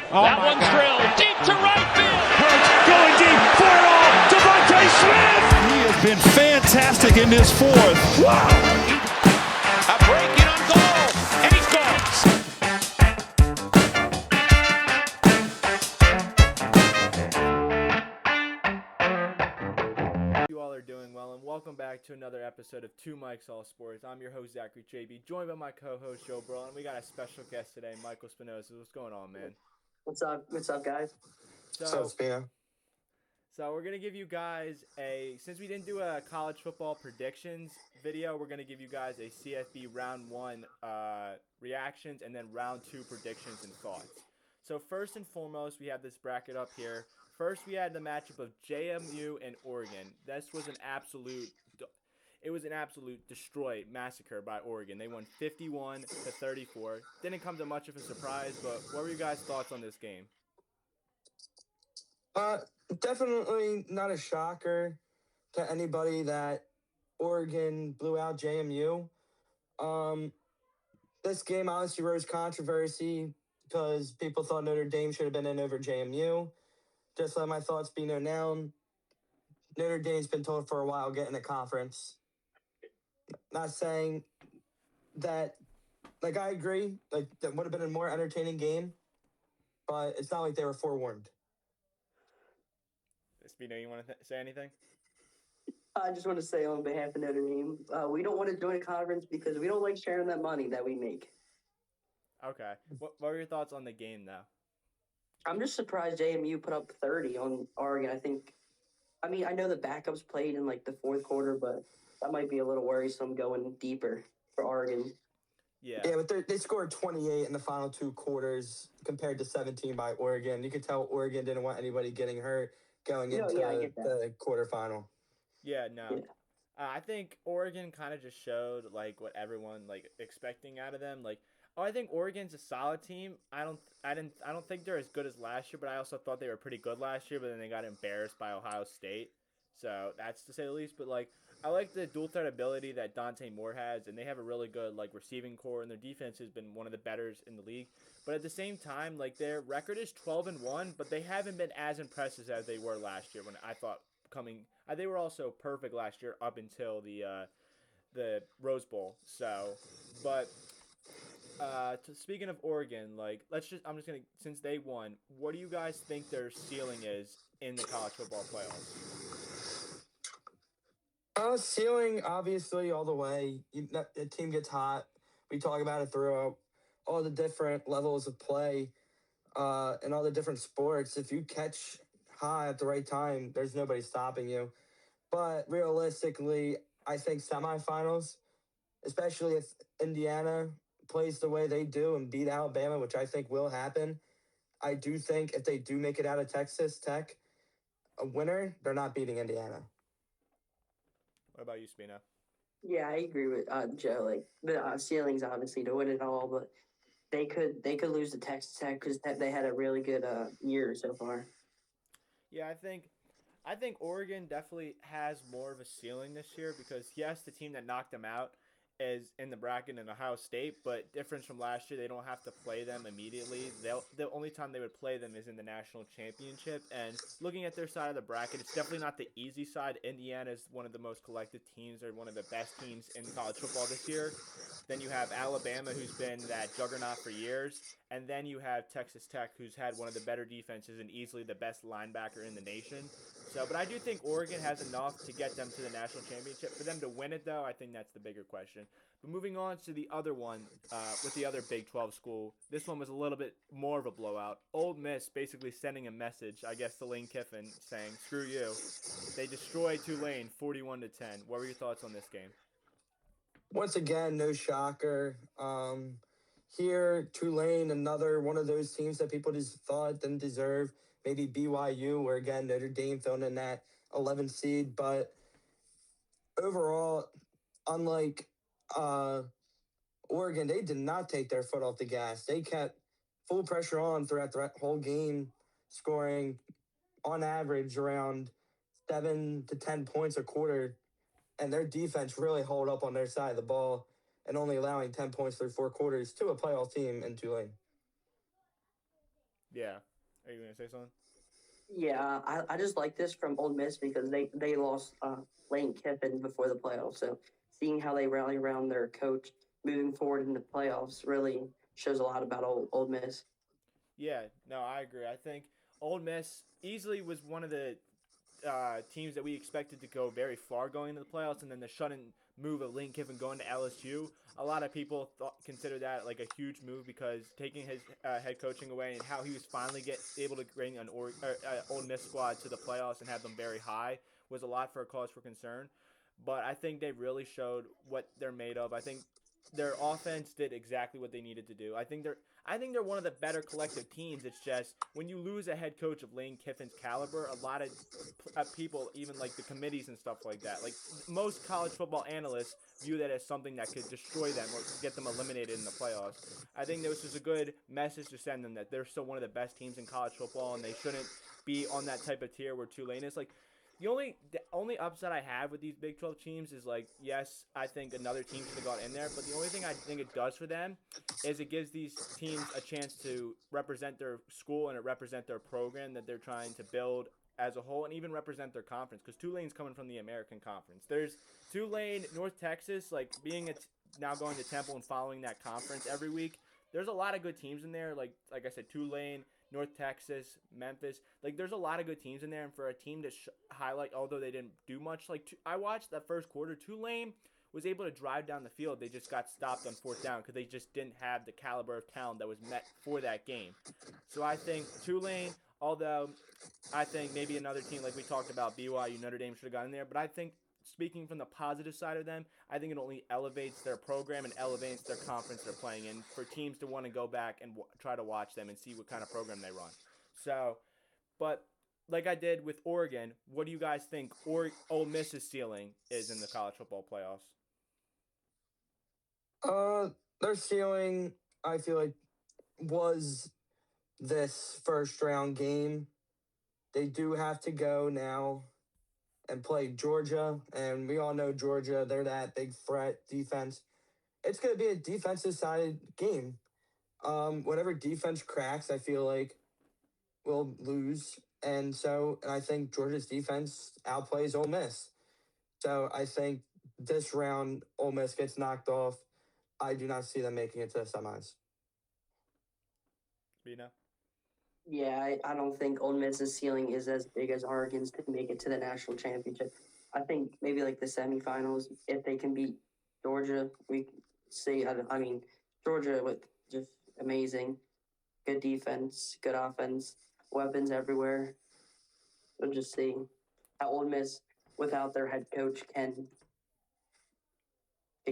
Oh that one's God. drilled deep to right field. Hurts going deep for it all. Devontae Smith. He has been fantastic in this fourth. Wow. A break in on goal, and he scores. You all are doing well, and welcome back to another episode of Two Mics All Sports. I'm your host, Zachary JB, joined by my co-host, Joe Burrow, and we got a special guest today, Michael Spino. What's going on, man? What's up? What's up, guys? So we're going to give you guys since we didn't do a college football predictions video, we're going to give you guys a CFB round 1 reactions and then round 2 predictions and thoughts. So first and foremost, we have this bracket up here. First, we had the matchup of JMU and Oregon. This was an absolute destroy massacre by Oregon. They won 51-34. Didn't come to much of a surprise, but what were you guys' thoughts on this game? Definitely not a shocker to anybody that Oregon blew out JMU. This game obviously rose controversy because people thought Notre Dame should have been in over JMU. Just let my thoughts be known now. Notre Dame's been told for a while get in the conference. Not saying that, I agree, that would have been a more entertaining game, but it's not like they were forewarned. Spino, you want to say anything? I just want to say on behalf of Notre Dame, we don't want to join a conference because we don't like sharing that money that we make. Okay. What were your thoughts on the game, though? I'm just surprised JMU put up 30 on Oregon. I know the backups played in the fourth quarter, but that might be a little worrisome going deeper for Oregon. Yeah, but they scored 28 in the final 2 quarters compared to 17 by Oregon. You could tell Oregon didn't want anybody getting hurt going into the quarterfinal. Yeah, no. Yeah. I think Oregon kind of just showed what everyone expecting out of them. I think Oregon's a solid team. I don't think they're as good as last year, but I also thought they were pretty good last year, but then they got embarrassed by Ohio State. So that's to say the least. But I like the dual threat ability that Dante Moore has, and they have a really good receiving core, and their defense has been one of the betters in the league. But at the same time, their record is 12-1, but they haven't been as impressive as they were last year. When I thought they were also perfect last year up until the Rose Bowl. So, but. Speaking of Oregon, since they won, what do you guys think their ceiling is in the college football playoffs? Ceiling, obviously, all the way. The team gets hot. We talk about it throughout all the different levels of play and all the different sports. If you catch high at the right time, there's nobody stopping you. But realistically, I think semifinals, especially if Indiana plays the way they do and beat Alabama, which I think will happen. I do think if they do make it out of Texas Tech a winner, they're not beating Indiana. What about you, Spino? Yeah, I agree with Joe. The ceiling's obviously to win it all, but they could lose to Texas Tech because they had a really good year so far. Yeah, I think Oregon definitely has more of a ceiling this year because yes, the team that knocked them out is in the bracket in Ohio State, but difference from last year, they don't have to play them immediately. The only time they would play them is in the national championship. And looking at their side of the bracket, it's definitely not the easy side. Indiana is one of the most collected teams, or one of the best teams in college football this year. Then you have Alabama, who's been that juggernaut for years. And then you have Texas Tech, who's had one of the better defenses and easily the best linebacker in the nation. So, but I do think Oregon has enough to get them to the national championship. For them to win it, though, I think that's the bigger question. But moving on to the other one, with the other Big 12 school, this one was a little bit more of a blowout. Ole Miss basically sending a message, I guess, to Lane Kiffin saying, screw you. They destroyed Tulane 41-10. What were your thoughts on this game? Once again, no shocker. Here, Tulane, another one of those teams that people just thought didn't deserve. Maybe BYU, where, again, Notre Dame thrown in that 11 seed. But overall, unlike Oregon, they did not take their foot off the gas. They kept full pressure on throughout the whole game, scoring on average around 7 to 10 points a quarter. And their defense really held up on their side of the ball and only allowing 10 points through 4 quarters to a playoff team in Tulane. Yeah. Are you gonna say something? Yeah, I just like this from Ole Miss because they lost Lane Kiffin before the playoffs. So seeing how they rally around their coach moving forward in the playoffs really shows a lot about Ole Miss. Yeah. No, I agree. I think Ole Miss easily was one of the teams that we expected to go very far going into the playoffs, and then the sudden move of Lane Kiffin going to LSU. A lot of people consider that like a huge move because taking his head coaching away and how he was finally able to bring an Ole Miss squad to the playoffs and have them very high was a lot for a cause for concern. But I think they really showed what they're made of. I think their offense did exactly what they needed to do. I think they're one of the better collective teams. It's just when you lose a head coach of Lane Kiffin's caliber, a lot of people, even like the committees and stuff like that, like most college football analysts view that as something that could destroy them or get them eliminated in the playoffs. I think this is a good message to send them that they're still one of the best teams in college football and they shouldn't be on that type of tier where Tulane is. Like the only upset I have with these Big 12 teams is like, yes, I think another team should have got in there, but the only thing I think it does for them is it gives these teams a chance to represent their school and it represent their program that they're trying to build as a whole and even represent their conference because Tulane's coming from the American Conference. There's Tulane, North Texas, like being now going to Temple and following that conference every week. There's a lot of good teams in there. Like I said, Tulane, North Texas, Memphis. Like, there's a lot of good teams in there, and for a team to highlight, although they didn't do much, like, I watched that first quarter. Tulane was able to drive down the field. They just got stopped on fourth down because they just didn't have the caliber of talent that was met for that game. So I think Tulane, although I think maybe another team like we talked about, BYU, Notre Dame should have gotten there, but I think speaking from the positive side of them, I think it only elevates their program and elevates their conference they're playing in for teams to want to go back and try to watch them and see what kind of program they run. So, but like I did with Oregon, what do you guys think Ole Miss's ceiling is in the college football playoffs? Their ceiling, I feel like, was this first round game. They do have to go now and play Georgia, and we all know Georgia, they're that big threat defense. It's going to be a defensive sided game. Whatever defense cracks, I feel like will lose. And I think Georgia's defense outplays Ole Miss. So I think this round, Ole Miss gets knocked off. I do not see them making it to the semis. Spino? Yeah, I don't think Ole Miss's ceiling is as big as Oregon's to make it to the national championship. I think maybe like the semifinals, if they can beat Georgia, we see. I mean, Georgia with just amazing, good defense, good offense, weapons everywhere. We'll just see how Ole Miss, without their head coach, can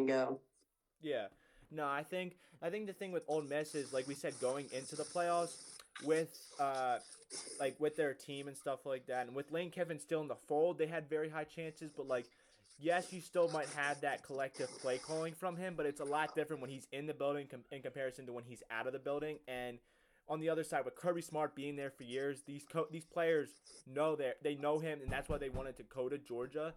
go. Yeah. No, I think the thing with Ole Miss is like we said going into the playoffs with with their team and stuff like that, and with Lane Kiffin still in the fold, they had very high chances. But like, yes, you still might have that collective play calling from him, but it's a lot different when he's in the building in comparison to when he's out of the building. And on the other side, with Kirby Smart being there for years, these players know they know him, and that's why they wanted to go to Georgia.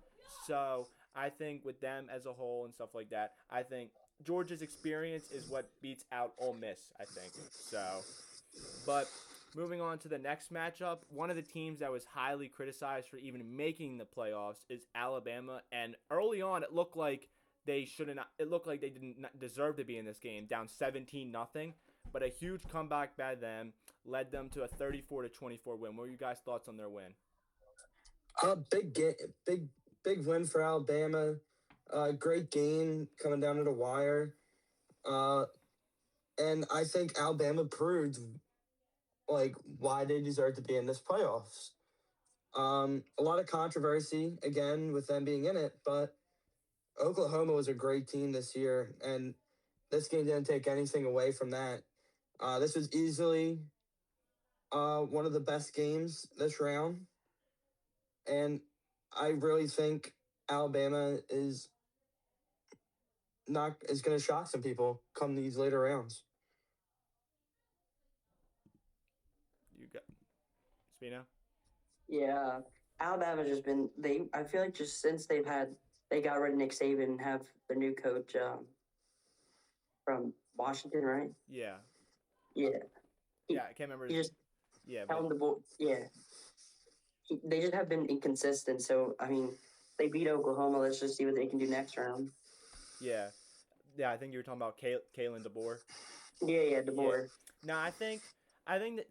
So I think with them as a whole and stuff like that, I think Georgia's experience is what beats out Ole Miss, I think. So, but moving on to the next matchup, one of the teams that was highly criticized for even making the playoffs is Alabama. And early on, it looked like they shouldn't. It looked like they didn't deserve to be in this game, down 17-0. But a huge comeback by them led them to a 34-24 win. What are you guys' thoughts on their win? Big win for Alabama. Great game coming down to the wire. And I think Alabama proved like why they deserve to be in this playoffs. A lot of controversy again with them being in it, but Oklahoma was a great team this year, and this game didn't take anything away from that. This was easily one of the best games this round, and I really think Alabama is going to shock some people come these later rounds. You got Spino? Yeah, Alabama's just been I feel like just since they got rid of Nick Saban and have their new coach from Washington, right? Yeah. Yeah. Yeah, I can't remember. He just Yeah, but Kellen DeBoer, yeah, they just have been inconsistent. So I mean, they beat Oklahoma. Let's just see what they can do next round. yeah, I think you were talking about Kalen DeBoer. Yeah, Yeah. DeBoer. No, I think that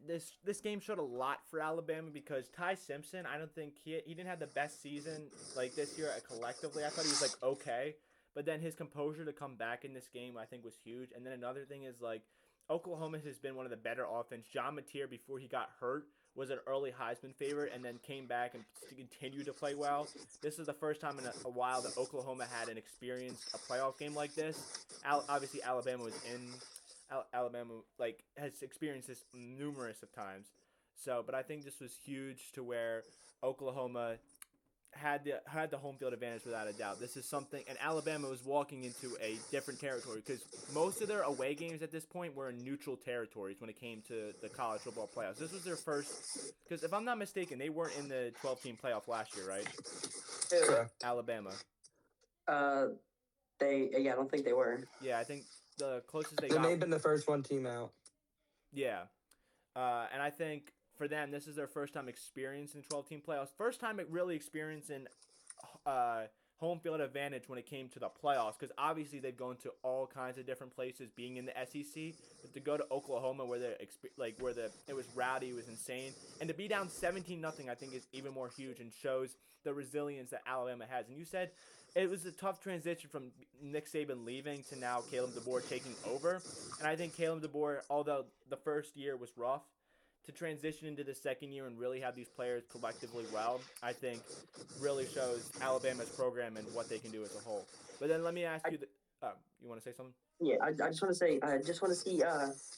this game showed a lot for Alabama because Ty Simpson, I don't think he didn't have the best season like this year collectively. I thought he was like okay, but then his composure to come back in this game I think was huge. And then another thing is like Oklahoma has been one of the better offense. John Mateer before he got hurt was an early Heisman favorite and then came back and continued to play well. This is the first time in a while that Oklahoma had an experienced a playoff game like this. Obviously Alabama was in Alabama like has experienced this numerous of times. So, but I think this was huge to where Oklahoma had the home field advantage without a doubt. This is something, and Alabama was walking into a different territory because most of their away games at this point were in neutral territories when it came to the college football playoffs. This was their first, because if I'm not mistaken, they weren't in the 12-team playoff last year, right? Correct. Alabama. I don't think they were. Yeah, I think the closest they They got. may have been the first one team out. Yeah. And I think for them, this is their first time experiencing 12-team playoffs. First time really experiencing home field advantage when it came to the playoffs. Because obviously they've gone to all kinds of different places being in the SEC. But to go to Oklahoma where it was rowdy, it was insane. And to be down 17-0 I think is even more huge and shows the resilience that Alabama has. And you said it was a tough transition from Nick Saban leaving to now Caleb DeBoer taking over. And I think Caleb DeBoer, although the first year was rough, to transition into the second year and really have these players collectively well, I think really shows Alabama's program and what they can do as a whole. But then let me ask you, you want to say something? Yeah, I just want to say, I just want to see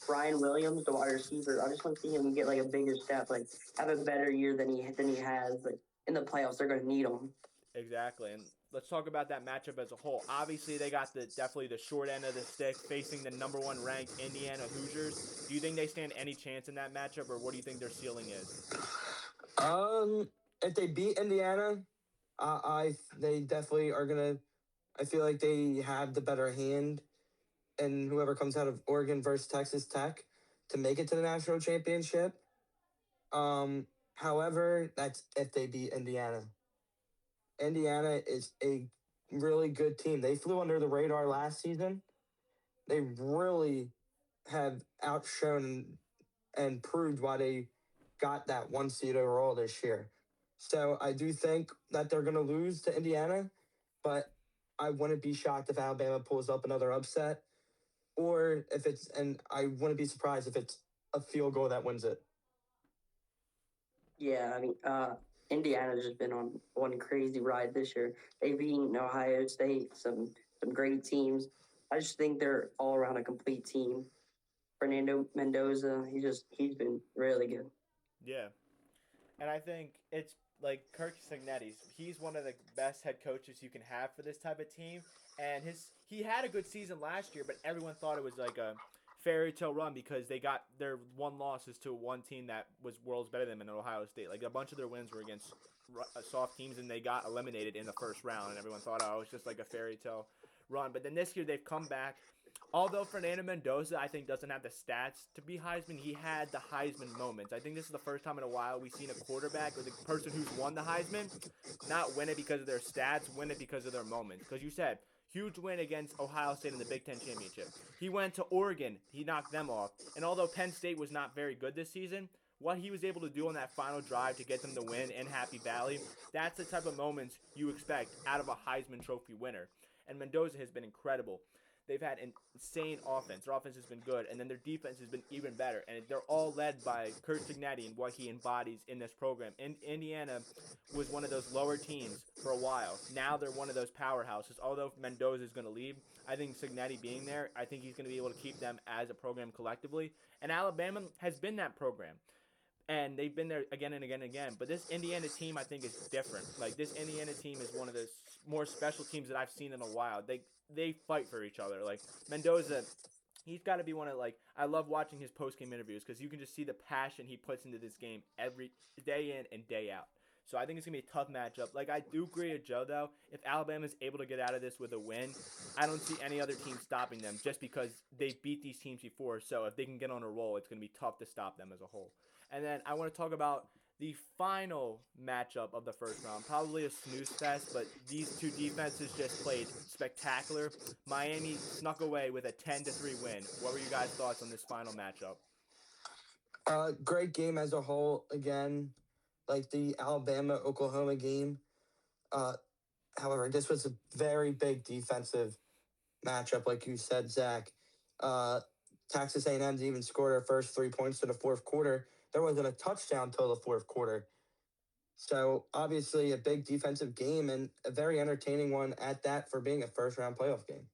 Brian Williams, the wide receiver. I just want to see him get like a bigger step, like have a better year than he has. Like in the playoffs, they're going to need him. Exactly, and let's talk about that matchup as a whole. Obviously, they got definitely the short end of the stick facing the number one ranked Indiana Hoosiers. Do you think they stand any chance in that matchup, or what do you think their ceiling is? If they beat Indiana, they definitely are gonna. I feel like they have the better hand, and whoever comes out of Oregon versus Texas Tech to make it to the national championship. However, that's if they beat Indiana. Indiana is a really good team. They flew under the radar last season. They really have outshone and proved why they got that one seed overall this year. So I do think that they're going to lose to Indiana, but I wouldn't be shocked if Alabama pulls up another upset, or and I wouldn't be surprised if it's a field goal that wins it. Yeah, I mean, Indiana's just been on one crazy ride this year. They've beaten Ohio State, some great teams. I just think they're all around a complete team. Fernando Mendoza, he's been really good. Yeah, and I think it's like Kirk Cignetti. He's one of the best head coaches you can have for this type of team, and he had a good season last year, but everyone thought it was like a fairy tale run because they got their one losses to one team that was worlds better than them in Ohio State. Like a bunch of their wins were against soft teams, and they got eliminated in the first round, and everyone thought, oh, it's just like a fairy tale run. But then this year they've come back. Although Fernando Mendoza, I think, doesn't have the stats to be Heisman, he had the Heisman moments. I think this is the first time in a while we've seen a quarterback or the person who's won the Heisman not win it because of their stats, win it because of their moments. Because you said, huge win against Ohio State in the Big Ten Championship. He went to Oregon. He knocked them off. And although Penn State was not very good this season, what he was able to do on that final drive to get them to win in Happy Valley, that's the type of moments you expect out of a Heisman Trophy winner. And Mendoza has been incredible. They've had an insane offense. Their offense has been good, and then their defense has been even better. And they're all led by Kurt Cignetti and what he embodies in this program. Indiana was one of those lower teams for a while. Now they're one of those powerhouses. Although Mendoza is going to leave, I think Cignetti being there, I think he's going to be able to keep them as a program collectively. And Alabama has been that program. And they've been there again and again and again. But this Indiana team, I think, is different. Like, this Indiana team is one of the more special teams that I've seen in a while. They fight for each other. Like, Mendoza, he's got to be one of, like, I love watching his post-game interviews because you can just see the passion he puts into this game every day in and day out. So I think it's going to be a tough matchup. Like, I do agree with Joe, though. If Alabama's able to get out of this with a win, I don't see any other team stopping them just because they beat these teams before. So if they can get on a roll, it's going to be tough to stop them as a whole. And then I want to talk about the final matchup of the first round. Probably a snooze fest, but these two defenses just played spectacular. Miami snuck away with a 10-3 win. What were you guys' thoughts on this final matchup? Great game as a whole. Again, like the Alabama Oklahoma game. Uh, However, this was a very big defensive matchup, like you said, Zach. Uh, Texas A&M didn't even score their first 3 points in the fourth quarter. There wasn't a touchdown till the fourth quarter. So obviously a big defensive game and a very entertaining one at that for being a first round playoff game.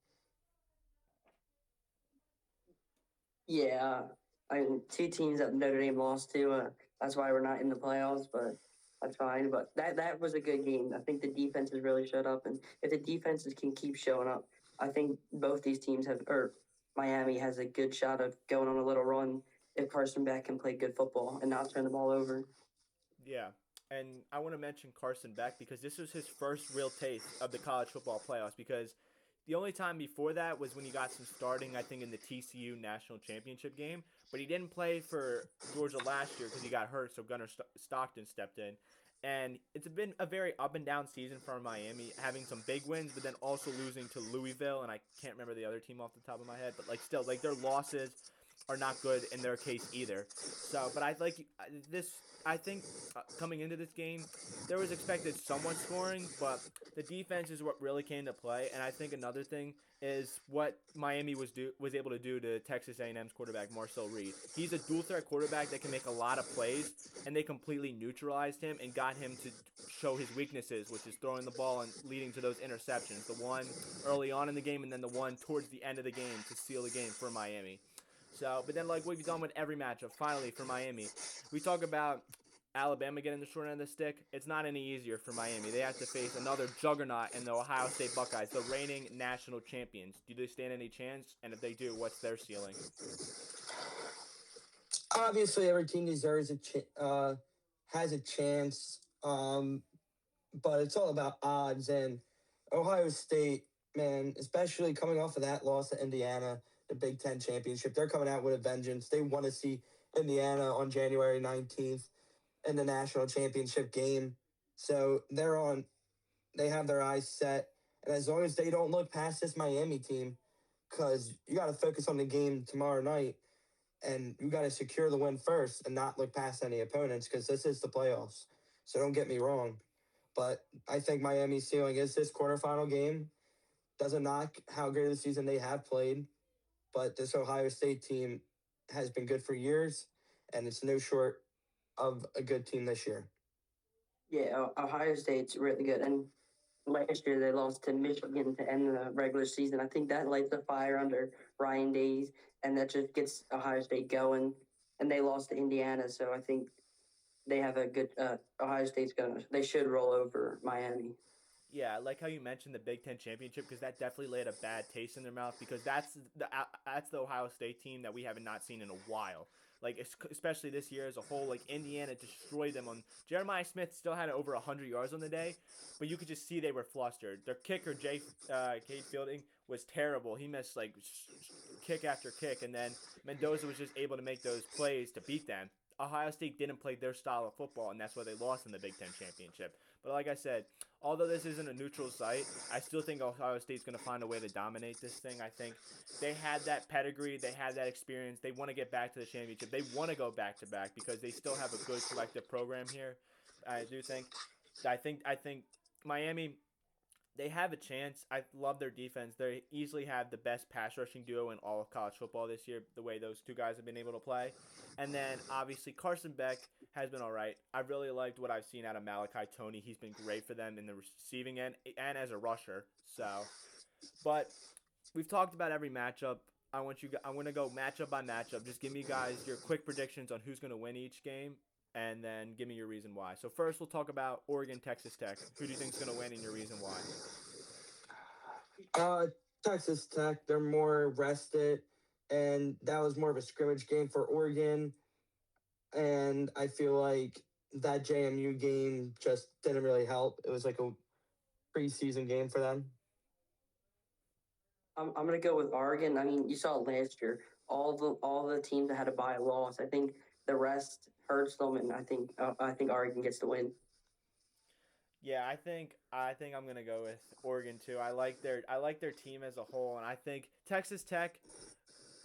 Yeah, I mean, two teams that Notre Dame lost to. That's why we're not in the playoffs, but that's fine. But that was a good game. I think the defenses really showed up, and if the defenses can keep showing up, I think both these teams have, or Miami has a good shot of going on a little run if Carson Beck can play good football and not turn the ball over. Yeah. And I want to mention Carson Beck because this was his first real taste of the college football playoffs because the only time before that was when he got some starting, I think, in the TCU national championship game. But he didn't play for Georgia last year because he got hurt, so Gunnar Stockton stepped in. And it's been a very up and down season for Miami, having some big wins, but then also losing to Louisville, and I can't remember the other team off the top of my head, but like still, like their losses are not good in their case either. So, but I like this. I think coming into this game, there was expected somewhat scoring, but the defense is what really came to play. And I think another thing is what Miami was able to do to Texas A&M's quarterback Marcel Reed. He's a dual threat quarterback that can make a lot of plays, and they completely neutralized him and got him to show his weaknesses, which is throwing the ball and leading to those interceptions. The one early on in the game, and then the one towards the end of the game to seal the game for Miami. So, but then like we've done with every matchup, finally for Miami, we talk about Alabama getting the short end of the stick. It's not any easier for Miami. They have to face another juggernaut in the Ohio State Buckeyes, the reigning national champions. Do they stand any chance? And if they do, what's their ceiling? Obviously, every team deserves has a chance, but it's all about odds. And Ohio State, man, especially coming off of that loss to Indiana, the Big Ten championship, they're coming out with a vengeance. They want to see Indiana on January 19th in the national championship game. So they have their eyes set. And as long as they don't look past this Miami team, because you got to focus on the game tomorrow night and you got to secure the win first and not look past any opponents because this is the playoffs. So don't get me wrong. But I think Miami's ceiling is this quarterfinal game. Doesn't knock how great of a season they have played. But this Ohio State team has been good for years, and it's no short of a good team this year. Yeah, Ohio State's really good, and last year they lost to Michigan to end the regular season. I think that lights the fire under Ryan Days, and that just gets Ohio State going. And they lost to Indiana, so I think they have a good. Ohio State's gonna. They should roll over Miami. Yeah, I like how you mentioned the Big Ten championship because that definitely laid a bad taste in their mouth because that's the Ohio State team that we have not seen in a while. Like especially this year as a whole, like Indiana destroyed them on. Jeremiah Smith still had over 100 yards on the day, but you could just see they were flustered. Their kicker, Cade Fielding, was terrible. He missed like kick after kick, and then Mendoza was just able to make those plays to beat them. Ohio State didn't play their style of football, and that's why they lost in the Big Ten championship. But like I said, although this isn't a neutral site, I still think Ohio State's going to find a way to dominate this thing. I think they had that pedigree, they had that experience. They want to get back to the championship. They want to go back to back because they still have a good collective program here. I do think. I think Miami. They have a chance. I love their defense. They easily have the best pass rushing duo in all of college football this year, the way those two guys have been able to play. And then, obviously, Carson Beck has been all right. I really liked what I've seen out of Malachi Tony. He's been great for them in the receiving end and as a rusher. So, but we've talked about every matchup. I'm going to go matchup by matchup. Just give me, guys, your quick predictions on who's going to win each game, and then give me your reason why. So first, we'll talk about Oregon, Texas Tech. Who do you think is going to win and your reason why? Texas Tech, they're more rested, and that was more of a scrimmage game for Oregon. And I feel like that JMU game just didn't really help. It was like a preseason game for them. I'm gonna go with Oregon. I mean, you saw it last year. All the teams that had to buy a loss. I think the rest hurts them, and I think Oregon gets the win. Yeah, I think I'm gonna go with Oregon too. I like their team as a whole, and I think Texas Tech,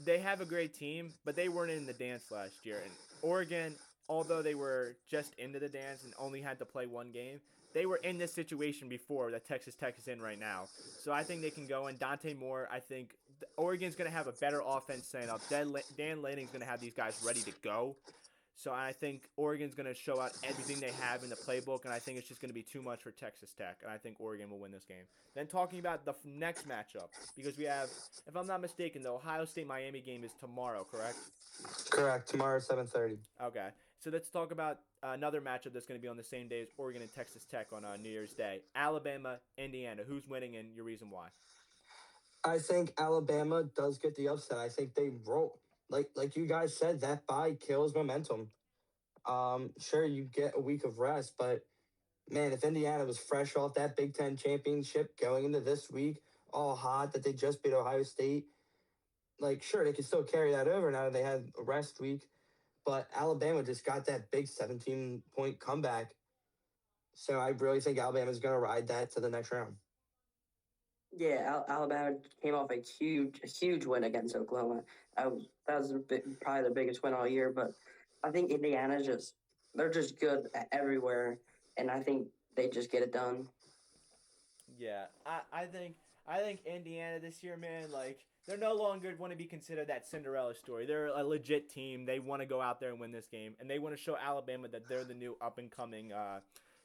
they have a great team, but they weren't in the dance last year. And Oregon, although they were just into the dance and only had to play one game, they were in this situation before that Texas Tech is in right now. So I think they can go in. Dante Moore, I think Oregon's going to have a better offense set up. Dan Lanning's going to have these guys ready to go. So I think Oregon's going to show out everything they have in the playbook, and I think it's just going to be too much for Texas Tech, and I think Oregon will win this game. Then talking about the next matchup, because we have, if I'm not mistaken, the Ohio State-Miami game is tomorrow, correct? Correct. Tomorrow, 7:30. Okay. So let's talk about another matchup that's going to be on the same day as Oregon and Texas Tech on New Year's Day. Alabama, Indiana. Who's winning and your reason why? I think Alabama does get the upset. I think they roll. Like you guys said, that bye kills momentum. Sure, you get a week of rest, but man, if Indiana was fresh off that Big Ten championship going into this week, all hot that they just beat Ohio State, like sure they could still carry that over now that they had a rest week, but Alabama just got that big 17-point comeback. So I really think Alabama's going to ride that to the next round. Yeah, Alabama came off a huge win against Oklahoma. That was probably the biggest win all year. But I think they're just good everywhere, and I think they just get it done. Yeah, I think Indiana this year, man, like they're no longer want to be considered that Cinderella story. They're a legit team. They want to go out there and win this game, and they want to show Alabama that they're the new up and coming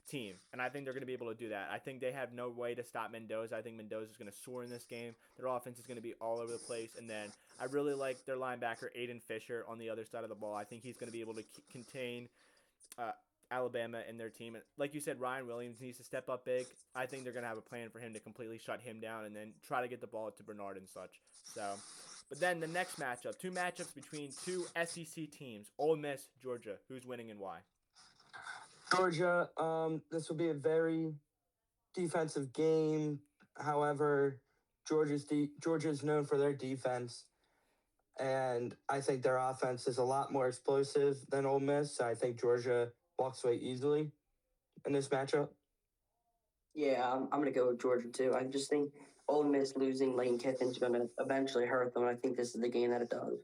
team. And I think they're going to be able to do that. I think they have no way to stop Mendoza. I think Mendoza is going to soar in this game. Their offense is going to be all over the place. And then I really like their linebacker Aiden Fisher on the other side of the ball. I think he's going to be able to contain Alabama and their team. Like you said, Ryan Williams needs to step up big. I think they're going to have a plan for him to completely shut him down and then try to get the ball to Bernard and such. So, but then the next matchup, two matchups between two SEC teams, Ole Miss, Georgia. Who's winning and why? Georgia, this will be a very defensive game. However, Georgia's known for their defense, and I think their offense is a lot more explosive than Ole Miss. So I think Georgia walks away easily in this matchup. Yeah, I'm going to go with Georgia too. I just think Ole Miss losing Lane Kiffin's going to eventually hurt them. I think this is the game that it does.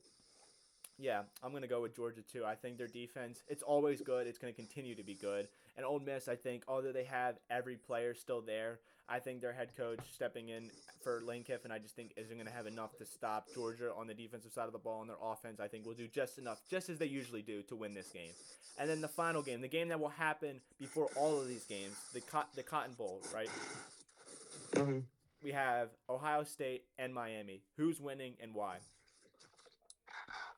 Yeah, I'm going to go with Georgia too. I think their defense, it's always good. It's going to continue to be good. And Ole Miss, I think, although they have every player still there, I think their head coach stepping in for Lane Kiffin, I just think isn't going to have enough to stop Georgia on the defensive side of the ball. And their offense, I think, will do just enough, just as they usually do, to win this game. And then the final game, the game that will happen before all of these games, the Cotton Bowl, right? Mm-hmm. We have Ohio State and Miami. Who's winning and why?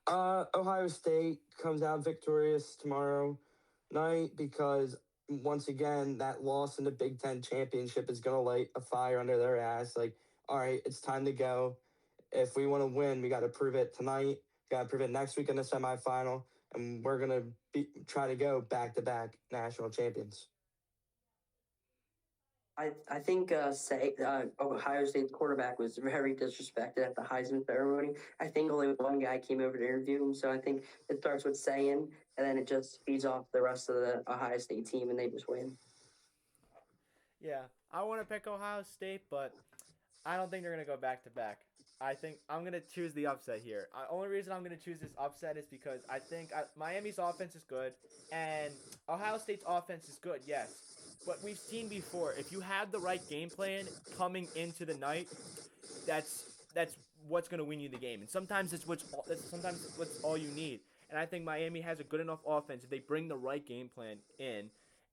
Ohio State comes out victorious tomorrow night because, once again, that loss in the Big Ten championship is going to light a fire under their ass. Like, all right, it's time to go. If we want to win, we got to prove it tonight. Got to prove it next week in the semifinal, and we're going to try to go back-to-back national champions. I think Ohio State's quarterback was very disrespected at the Heisman ceremony. I think only one guy came over to interview him, so I think it starts with saying, and then it just feeds off the rest of the Ohio State team, and they just win. Yeah, I want to pick Ohio State, but I don't think they're going to go back-to-back. I think I'm going to choose the upset here. The only reason I'm going to choose this upset is because I think Miami's offense is good, and Ohio State's offense is good, yes. But we've seen before, if you have the right game plan coming into the night, that's what's going to win you the game. And sometimes that's what's all you need. And I think Miami has a good enough offense. If they bring the right game plan in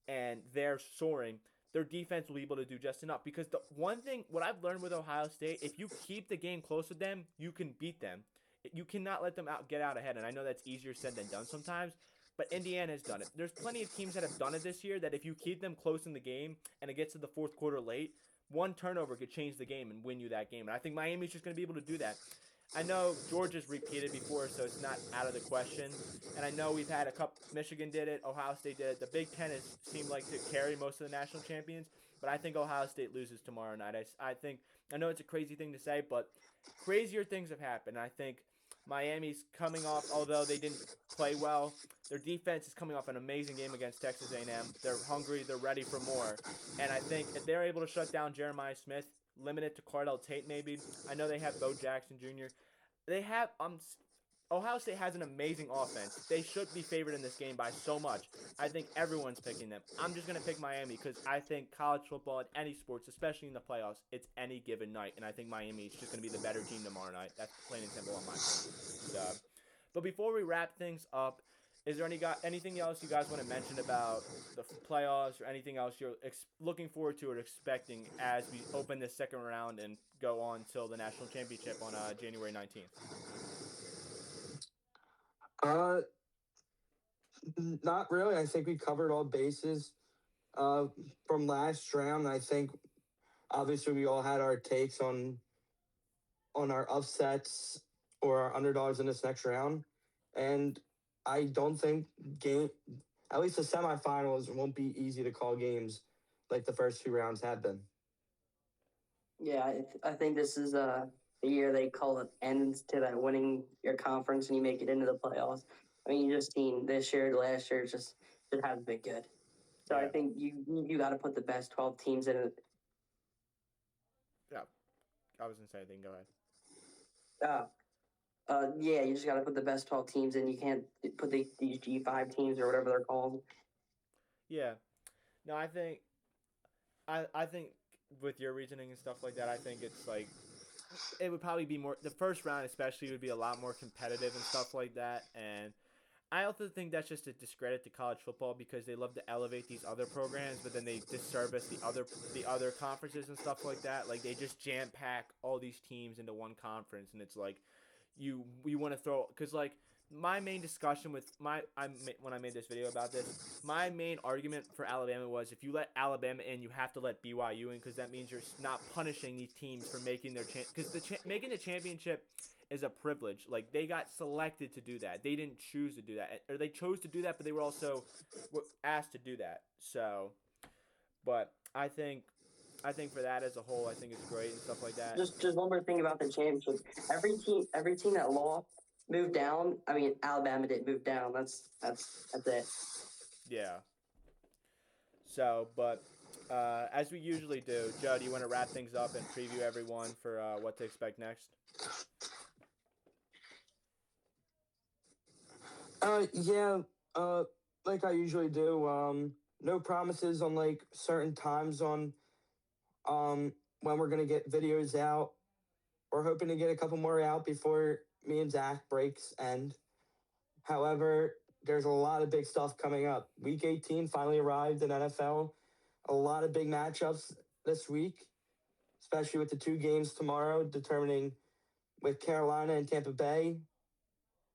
and they're soaring, their defense will be able to do just enough. Because the one thing, what I've learned with Ohio State, if you keep the game close with them, you can beat them. You cannot let them get out ahead. And I know that's easier said than done sometimes. But Indiana has done it. There's plenty of teams that have done it this year that if you keep them close in the game and it gets to the fourth quarter late, one turnover could change the game and win you that game. And I think Miami's just going to be able to do that. I know Georgia's repeated before, so it's not out of the question. And I know we've had a couple. Michigan did it. Ohio State did it. The Big Ten has seemed like to carry most of the national champions. But I think Ohio State loses tomorrow night. I know it's a crazy thing to say, but crazier things have happened. I think Miami's coming off, although they didn't play well, their defense is coming off an amazing game against Texas A&M. They're hungry. They're ready for more. And I think if they're able to shut down Jeremiah Smith, limit it to Cardell Tate maybe. I know they have Bo Jackson Jr. They have Ohio State has an amazing offense. They should be favored in this game by so much. I think everyone's picking them. I'm just going to pick Miami because I think college football at any sports, especially in the playoffs, it's any given night. And I think Miami is just going to be the better team tomorrow night. That's plain and simple on my part. But before we wrap things up, is there anything else you guys want to mention about the playoffs or anything else you're looking forward to or expecting as we open this second round and go on till the national championship on January 19th? Not really. I think we covered all bases from last round. I think obviously we all had our takes on our upsets or our underdogs in this next round, and I don't think at least the semifinals won't be easy to call games like the first two rounds have been. Yeah, I think this is the year they call it ends to that winning your conference and you make it into the playoffs. I mean, you just seen this year, last year, it hasn't been good. So Yeah. I think you got to put the best 12 teams in it. Yeah, I was going to say anything. Go ahead. Yeah, you just got to put the best 12 teams in. You can't put these G5 teams or whatever they're called. Yeah. No, I think with your reasoning and stuff like that, I think it's like it would probably be more the first round especially would be a lot more competitive and stuff like that. And I also think that's just a discredit to college football because they love to elevate these other programs, but then they disservice the other conferences and stuff like that. Like they just jam pack all these teams into one conference, and it's like you want to throw because like my main discussion with when I made this video about this, my main argument for Alabama was if you let Alabama in, you have to let BYU in because that means you're not punishing these teams for making their because making the championship is a privilege. Like they got selected to do that. They didn't choose to do that, or they chose to do that, but they were also asked to do that. So, but I think for that as a whole, I think it's great and stuff like that. Just one more thing about the championship. Every team that lost moved down. I mean, Alabama didn't move down. That's it. Yeah. So, but as we usually do, Joe, do you want to wrap things up and preview everyone for what to expect next? Yeah. Like I usually do. No promises on like certain times on when we're gonna get videos out. We're hoping to get a couple more out before me and Zach breaks end. However, there's a lot of big stuff coming up. Week 18 finally arrived in NFL. A lot of big matchups this week, especially with the two games tomorrow, determining with Carolina and Tampa Bay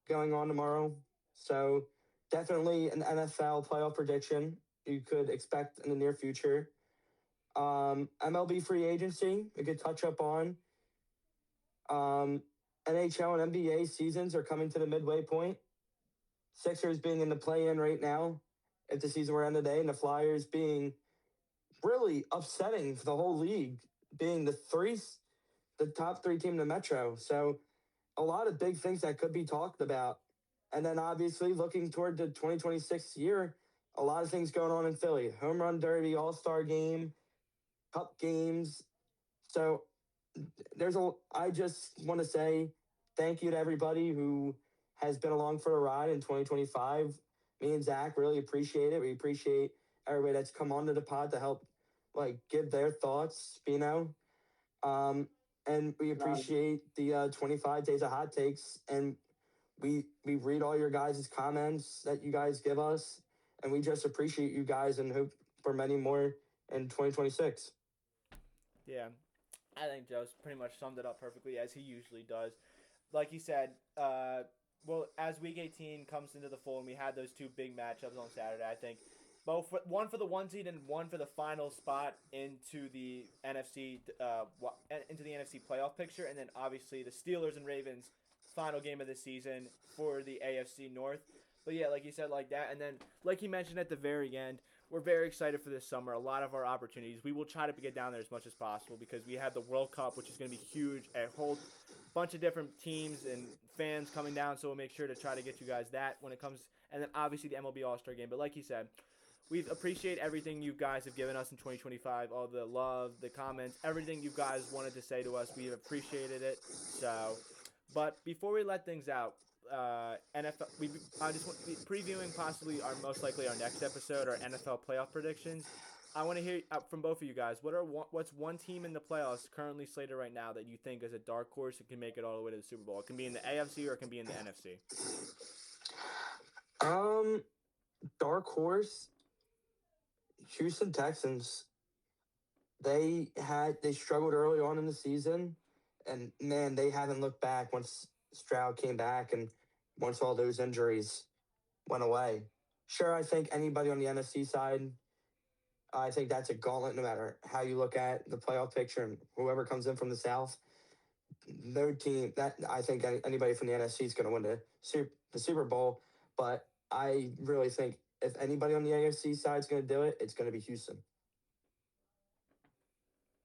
going on tomorrow. So definitely an NFL playoff prediction you could expect in the near future. MLB free agency, we could touch up on. NHL and NBA seasons are coming to the midway point. Sixers being in the play-in right now, if the season were to end today, and the Flyers being really upsetting for the whole league, being the top three team in the Metro. So a lot of big things that could be talked about. And then obviously looking toward the 2026 year, a lot of things going on in Philly. Home Run Derby, All-Star Game, Cup games. So I just want to say thank you to everybody who has been along for the ride in 2025. Me and Zach really appreciate it. We appreciate everybody that's come onto the pod to help like give their thoughts, Spino. And we appreciate the 25 days of hot takes. And we read all your guys' comments that you guys give us. And we just appreciate you guys and hope for many more in 2026. Yeah. I think Joe's pretty much summed it up perfectly as he usually does. Like he said, well, as Week 18 comes into the fold and we had those two big matchups on Saturday, I think one for the 1 seed and one for the final spot into the NFC playoff picture, and then obviously the Steelers and Ravens final game of the season for the AFC North. But yeah, like you said, like that, and then like he mentioned at the very end, we're very excited for this summer. A lot of our opportunities. We will try to get down there as much as possible because we have the World Cup, which is going to be huge. A whole bunch of different teams and fans coming down, so we'll make sure to try to get you guys that when it comes. And then obviously the MLB All-Star Game. But like you said, we appreciate everything you guys have given us in 2025, all the love, the comments, everything you guys wanted to say to us. We've appreciated it. So, but before we let things out, NFL, I just want previewing possibly most likely our next episode, our NFL playoff predictions. I want to hear from both of you guys. What's one team in the playoffs currently slated right now that you think is a dark horse and can make it all the way to the Super Bowl? It can be in the AFC or it can be in the NFC. Dark horse, Houston Texans. They struggled early on in the season, and man, they haven't looked back once Stroud came back and once all those injuries went away. Sure, I think anybody on the NFC side, I think that's a gauntlet no matter how you look at the playoff picture, and whoever comes in from the South, no team that I think anybody from the NFC is going to win the Super Bowl. But I really think if anybody on the AFC side is going to do it, it's going to be Houston.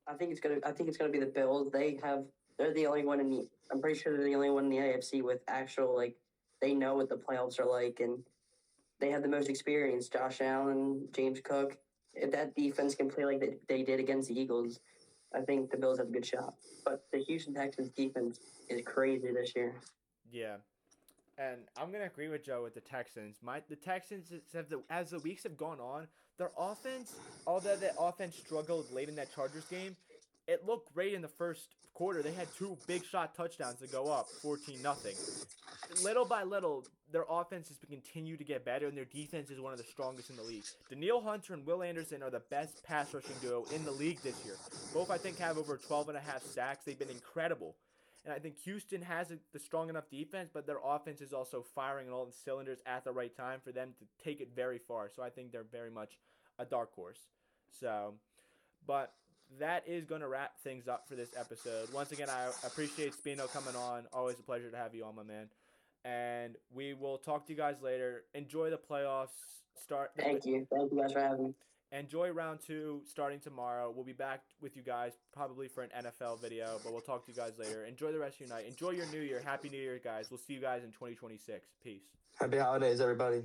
I think it's gonna be the Bills. They're the only one I'm pretty sure they're the only one in the AFC with actual, they know what the playoffs are like, and they have the most experience. Josh Allen, James Cook. If that defense can play like they did against the Eagles, I think the Bills have a good shot. But the Houston Texans defense is crazy this year. Yeah. And I'm going to agree with Joe with the Texans. The Texans, as the weeks have gone on, their offense, although the offense struggled late in that Chargers game, it looked great in the first quarter. They had 2 big shot touchdowns to go up 14-0. Little by little, their offense has continued to get better, and their defense is one of the strongest in the league. Danielle Hunter and Will Anderson are the best pass rushing duo in the league this year. Both, I think, have over 12.5 sacks. They've been incredible. And I think Houston has the strong enough defense, but their offense is also firing on all the cylinders at the right time for them to take it very far. So I think they're very much a dark horse. So, but that is going to wrap things up for this episode. Once again, I appreciate Spino coming on. Always a pleasure to have you on, my man. And we will talk to you guys later. Enjoy the playoffs. Thank you. Thank you guys for having me. Enjoy round 2 starting tomorrow. We'll be back with you guys probably for an NFL video, but we'll talk to you guys later. Enjoy the rest of your night. Enjoy your new year. Happy New Year, guys. We'll see you guys in 2026. Peace. Happy holidays, everybody.